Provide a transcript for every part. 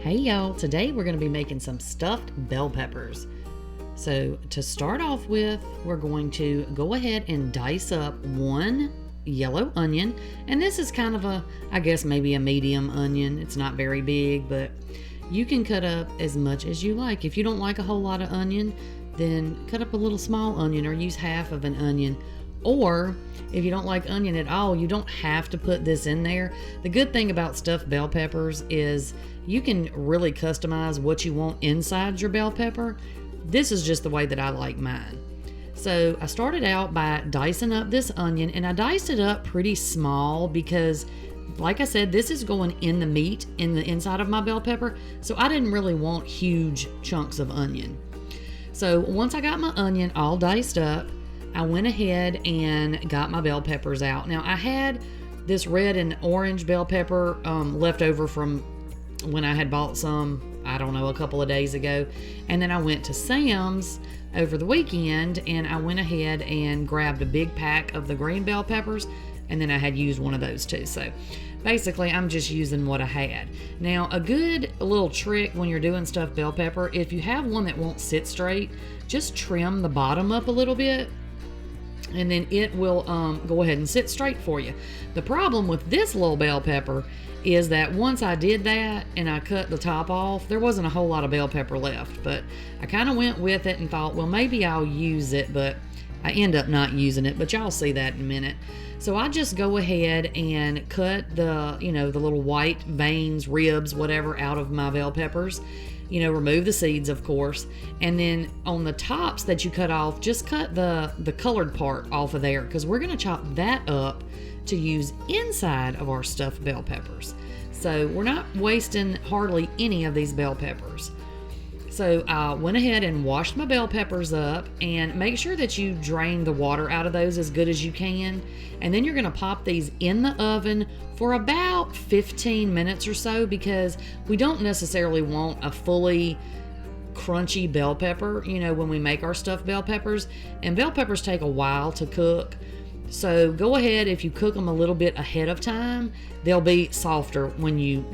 Hey y'all, today we're going to be making some stuffed bell peppers. So to start off with, we're going to go ahead and dice up one yellow onion. And this is kind of I guess maybe a medium onion. It's not very big, but you can cut up as much as you like. If you don't like a whole lot of onion, then cut up a little small onion or use half of an onion. Or if you don't like onion at all, you don't have to put this in there. The good thing about stuffed bell peppers is you can really customize what you want inside your bell pepper. This is just the way that I like mine. So I started out by dicing up this onion, and I diced it up pretty small because, like I said, this is going in the meat in the inside of my bell pepper. So I didn't really want huge chunks of onion. So once I got my onion all diced up, I went ahead and got my bell peppers out. Now I had this red and orange bell pepper left over from when I had bought some, I don't know, a couple of days ago. And then I went to Sam's over the weekend and I went ahead and grabbed a big pack of the green bell peppers, and then I had used one of those too. So basically I'm just using what I had. Now a good little trick when you're doing stuffed bell pepper, if you have one that won't sit straight, just trim the bottom up a little bit, and then it will go ahead and sit straight for you. The problem with this little bell pepper is that once I did that and I cut the top off, there wasn't a whole lot of bell pepper left, but I kind of went with it and thought, well, maybe I'll use it, but I end up not using it, but y'all see that in a minute. So I just go ahead and cut the little white veins, ribs, whatever, out of my bell peppers. Remove the seeds, of course. And then on the tops that you cut off, just cut the colored part off of there, because we're going to chop that up to use inside of our stuffed bell peppers. So we're not wasting hardly any of these bell peppers. So I went ahead and washed my bell peppers up, and make sure that you drain the water out of those as good as you can. And then you're going to pop these in the oven for about 15 minutes or so, because we don't necessarily want a fully crunchy bell pepper, when we make our stuffed bell peppers. And bell peppers take a while to cook. So go ahead, if you cook them a little bit ahead of time, they'll be softer when you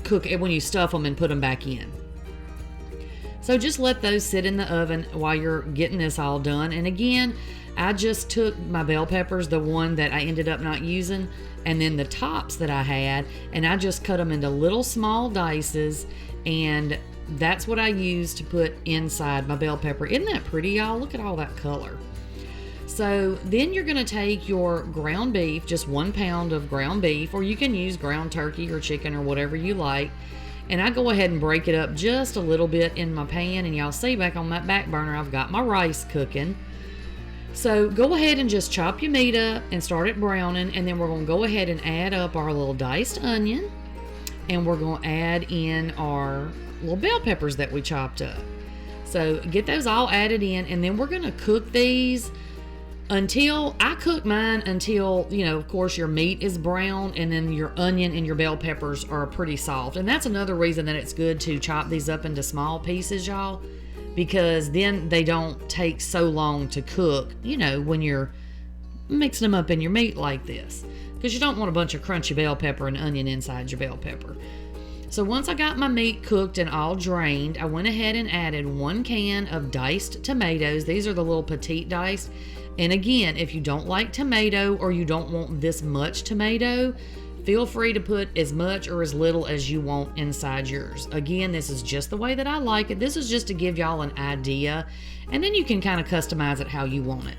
cook it, when you stuff them and put them back in. So just let those sit in the oven while you're getting this all done. And again, I just took my bell peppers, the one that I ended up not using, and then the tops that I had, and I just cut them into little small dices, and that's what I used to put inside my bell pepper. Isn't that pretty, y'all? Look at all that color. So then you're going to take your ground beef, just 1 pound of ground beef, or you can use ground turkey or chicken or whatever you like. And I go ahead and break it up just a little bit in my pan, and y'all see back on that back burner I've got my rice cooking. So go ahead and just chop your meat up and start it browning, and then we're going to go ahead and add up our little diced onion, and we're going to add in our little bell peppers that we chopped up. So get those all added in, and then we're going to cook these until, I cook mine until, of course, your meat is brown, and then your onion and your bell peppers are pretty soft. And that's another reason that it's good to chop these up into small pieces, y'all, because then they don't take so long to cook, when you're mixing them up in your meat like this, because you don't want a bunch of crunchy bell pepper and onion inside your bell pepper. So once I got my meat cooked and all drained, I went ahead and added 1 can of diced tomatoes. These are the little petite diced. And again, if you don't like tomato, or you don't want this much tomato, feel free to put as much or as little as you want inside yours. Again, this is just the way that I like it. This is just to give y'all an idea, and then you can kind of customize it how you want it.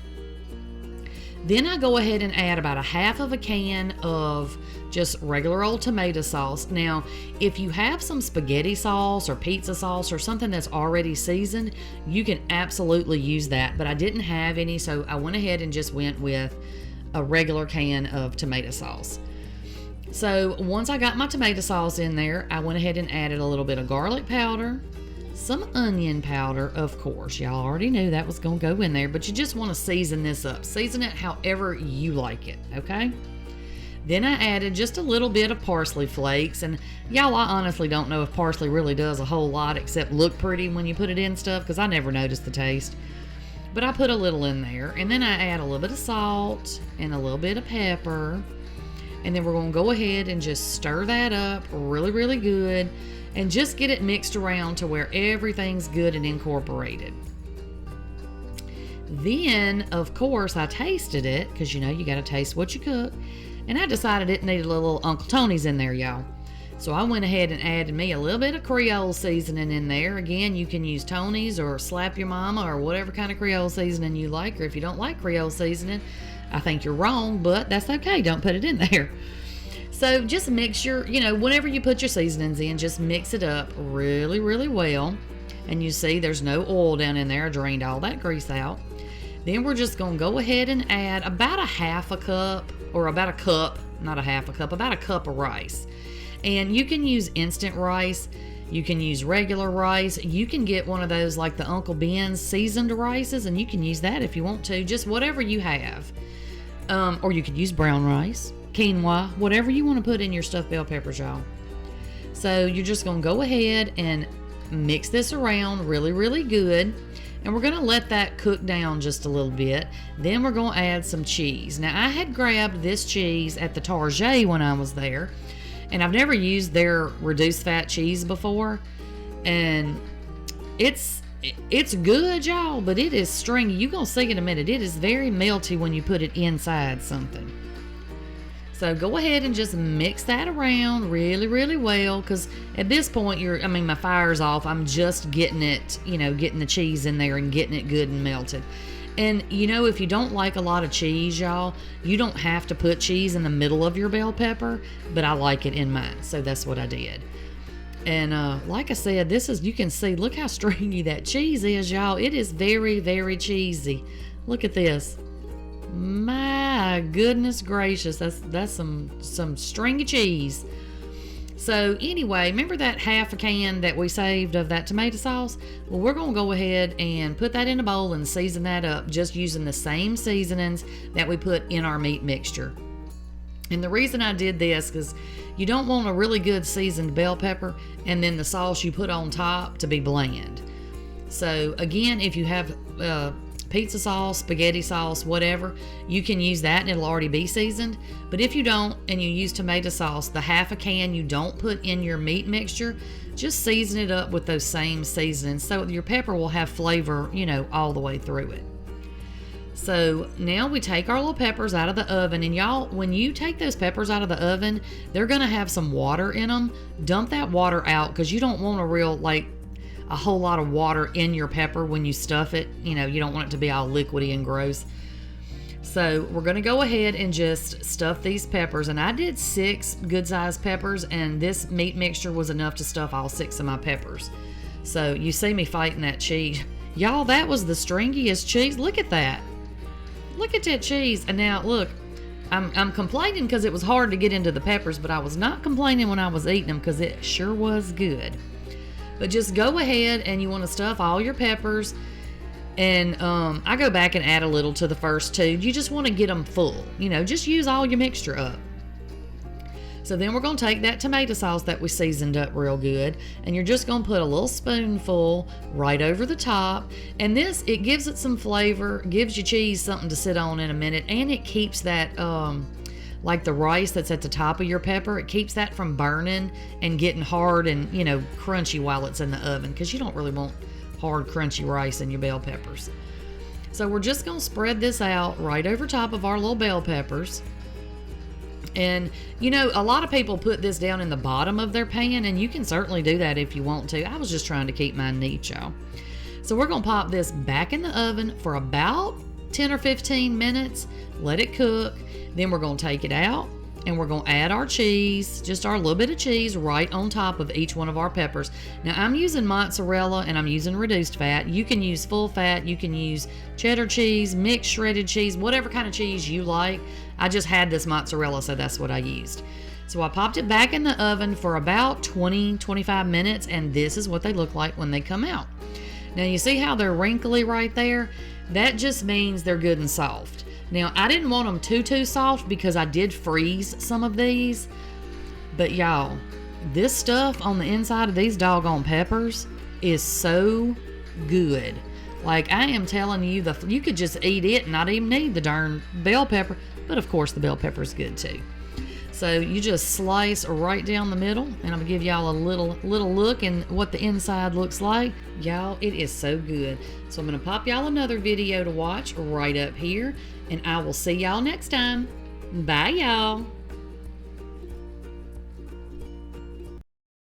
Then I go ahead and add about 1/2 of a can of just regular old tomato sauce. Now, if you have some spaghetti sauce or pizza sauce or something that's already seasoned, you can absolutely use that, but I didn't have any, so I went ahead and just went with a regular can of tomato sauce. So once I got my tomato sauce in there, I went ahead and added a little bit of garlic powder, some onion powder, of course. Y'all already knew that was going to go in there, but you just want to season this up. Season it however you like it, okay? Then I added just a little bit of parsley flakes, and y'all, I honestly don't know if parsley really does a whole lot except look pretty when you put it in stuff, because I never noticed the taste. But I put a little in there, and then I add a little bit of salt and a little bit of pepper, and then we're going to go ahead and just stir that up really, really good. and just get it mixed around to where everything's good and incorporated. Then, of course, I tasted it, because you know you got to taste what you cook, and I decided it needed a little Uncle Tony's in there, y'all. So I went ahead and added me a little bit of Creole seasoning in there. Again, you can use Tony's or Slap Your Mama or whatever kind of Creole seasoning you like, or if you don't like Creole seasoning, I think you're wrong, but that's okay. Don't put it in there. So just mix whenever you put your seasonings in, just mix it up really, really well. And you see there's no oil down in there. I drained all that grease out. Then we're just going to go ahead and add about a half a cup, or about a cup, not a half a cup, about a cup of rice. And you can use instant rice. You can use regular rice. You can get one of those like the Uncle Ben's seasoned rices, and you can use that if you want to, just whatever you have. Or you could use brown rice, quinoa, whatever you want to put in your stuffed bell peppers, y'all. So you're just going to go ahead and mix this around really, really good. And we're going to let that cook down just a little bit. Then we're going to add some cheese. Now, I had grabbed this cheese at the Target when I was there, and I've never used their reduced fat cheese before. And it's good, y'all, but it is stringy. You're going to see in a minute. It is very melty when you put it inside something. So go ahead and just mix that around really, really well, because at this point, my fire's off. I'm just getting it, getting the cheese in there and getting it good and melted. And, if you don't like a lot of cheese, y'all, you don't have to put cheese in the middle of your bell pepper, but I like it in mine, so that's what I did. And like I said, you can see, look how stringy that cheese is, y'all. It is very, very cheesy. Look at this. My goodness gracious, that's some stringy cheese. So anyway, remember that half a can that we saved of that tomato sauce? Well, we're going to go ahead and put that in a bowl and season that up, just using the same seasonings that we put in our meat mixture. And the reason I did this, because you don't want a really good seasoned bell pepper and then the sauce you put on top to be bland. So again, if you have pizza sauce, spaghetti sauce, whatever, you can use that and it'll already be seasoned. But if you don't and you use tomato sauce, the half a can you don't put in your meat mixture, just season it up with those same seasonings so your pepper will have flavor, all the way through it. So now we take our little peppers out of the oven, and y'all, when you take those peppers out of the oven, they're gonna have some water in them. Dump that water out, because you don't want a whole lot of water in your pepper when you stuff it. You don't want it to be all liquidy and gross. So we're going to go ahead and just stuff these peppers. And I did 6 good sized peppers, and this meat mixture was enough to stuff all 6 of my peppers. So you see me fighting that cheese. Y'all, that was the stringiest cheese. Look at that. Look at that cheese. And now look, I'm complaining because it was hard to get into the peppers, but I was not complaining when I was eating them, because it sure was good. But just go ahead and you want to stuff all your peppers. And I go back and add a little to the first 2. You just want to get them full. Just use all your mixture up. So then we're going to take that tomato sauce that we seasoned up real good, and you're just going to put a little spoonful right over the top. And it gives it some flavor, gives your cheese something to sit on in a minute, and it keeps that like the rice that's at the top of your pepper, it keeps that from burning and getting hard and crunchy while it's in the oven, because you don't really want hard crunchy rice in your bell peppers. So we're just going to spread this out right over top of our little bell peppers. And a lot of people put this down in the bottom of their pan, and you can certainly do that if you want to. I was just trying to keep mine neat, y'all. So we're going to pop this back in the oven for about 10 or 15 minutes, let it cook. Then we're going to take it out, and we're going to add our cheese, just our little bit of cheese right on top of each one of our peppers. Now I'm using mozzarella and I'm using reduced fat. You can use full fat, you can use cheddar cheese, mixed shredded cheese, whatever kind of cheese you like. I just had this mozzarella, so that's what I used. So I popped it back in the oven for about 20-25 minutes, and this is what they look like when they come out. Now you see how they're wrinkly right there? That just means they're good and soft. Now, I didn't want them too soft because I did freeze some of these. But y'all, this stuff on the inside of these doggone peppers is so good. Like, I am telling you, you could just eat it and not even need the darn bell pepper. But of course, the bell pepper is good too. So you just slice right down the middle, and I'm gonna give y'all a little look and what the inside looks like. Y'all, it is so good. So I'm gonna pop y'all another video to watch right up here, and I will see y'all next time. Bye, y'all.